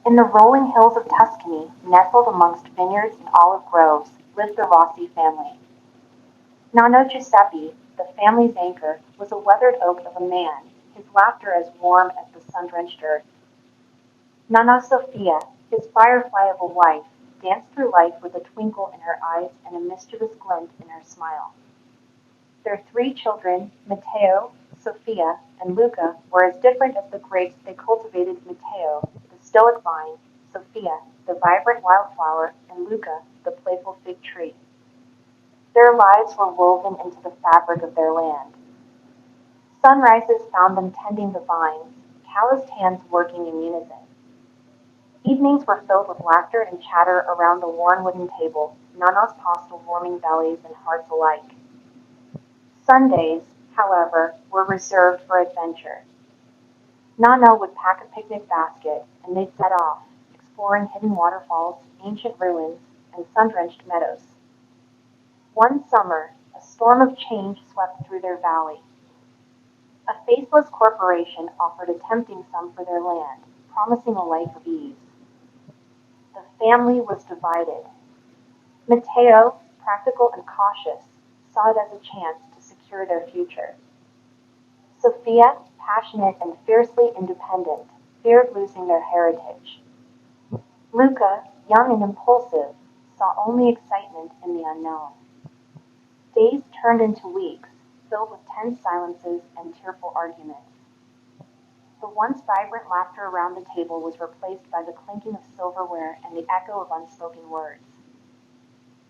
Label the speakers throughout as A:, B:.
A: In the rolling hills of Tuscany, nestled amongst vineyards and olive groves, lived the Rossi family. Nonno Giuseppe, the family's anchor, was a weathered oak of a man, his laughter as warm as the sun-drenched earth. Nonna Sophia, his firefly of a wife, danced through life with a twinkle in her eyes and a mischievous glint in her smile. Their three children, Matteo, Sophia, and Luca, were as different as the grapes they cultivated. Matteo, the stoic vine; Sophia, the vibrant wildflower; and Luca, the playful fig tree. Their lives were woven into the fabric of their land. Sunrises found them tending the vines, calloused hands working in unison. Evenings were filled with laughter and chatter around the worn wooden table, Nana's pasta warming bellies and hearts alike. Sundays, however, were reserved for adventure. Nana would pack a picnic basket, and they'd set off, exploring hidden waterfalls, ancient ruins, and sun-drenched meadows. One summer, a storm of change swept through their valley. A faceless corporation offered a tempting sum for their land, promising a life of ease. The family was divided. Matteo, practical and cautious, saw it as a chance to secure their future. Sophia, passionate and fiercely independent, feared losing their heritage. Luca, young and impulsive, saw only excitement in the unknown. Days turned into weeks, filled with tense silences and tearful arguments. The once vibrant laughter around the table was replaced by the clinking of silverware and the echo of unspoken words.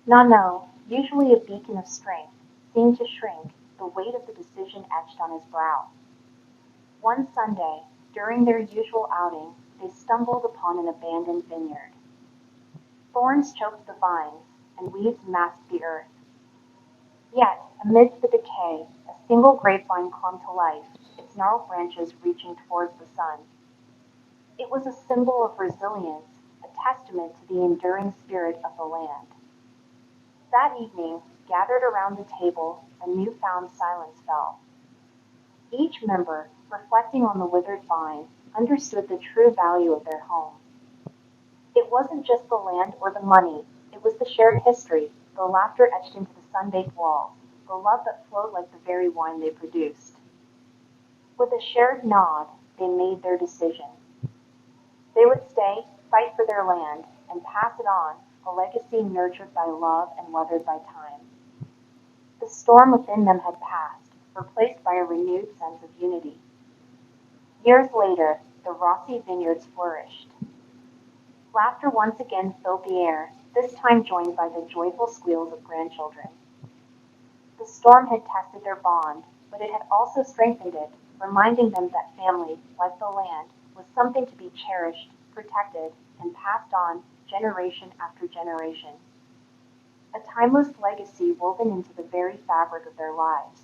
A: Nonno, usually a beacon of strength, seemed to shrink, the weight of the decision etched on his brow. One Sunday, during their usual outing, they stumbled upon an abandoned vineyard. Thorns choked the vines, and weeds masked the earth. Yet, amidst the decay, a single grapevine clung to life, its gnarled branches reaching towards the sun. It was a symbol of resilience, a testament to the enduring spirit of the land. That evening, gathered around the table, a newfound silence fell. Each member, reflecting on the withered vine, understood the true value of their home. It wasn't just the land or the money, it was the shared history, the laughter etched into the sun-baked walls, the love that flowed like the very wine they produced. With a shared nod, they made their decision. They would stay, fight for their land, and pass it on, a legacy nurtured by love and weathered by time. The storm within them had passed, replaced by a renewed sense of unity. Years later, the Rossi vineyards flourished. Laughter once again filled the air, this time joined by the joyful squeals of grandchildren. The storm had tested their bond, but it had also strengthened it, reminding them that family, like the land, was something to be cherished, protected, and passed on generation after generation. A timeless legacy woven into the very fabric of their lives.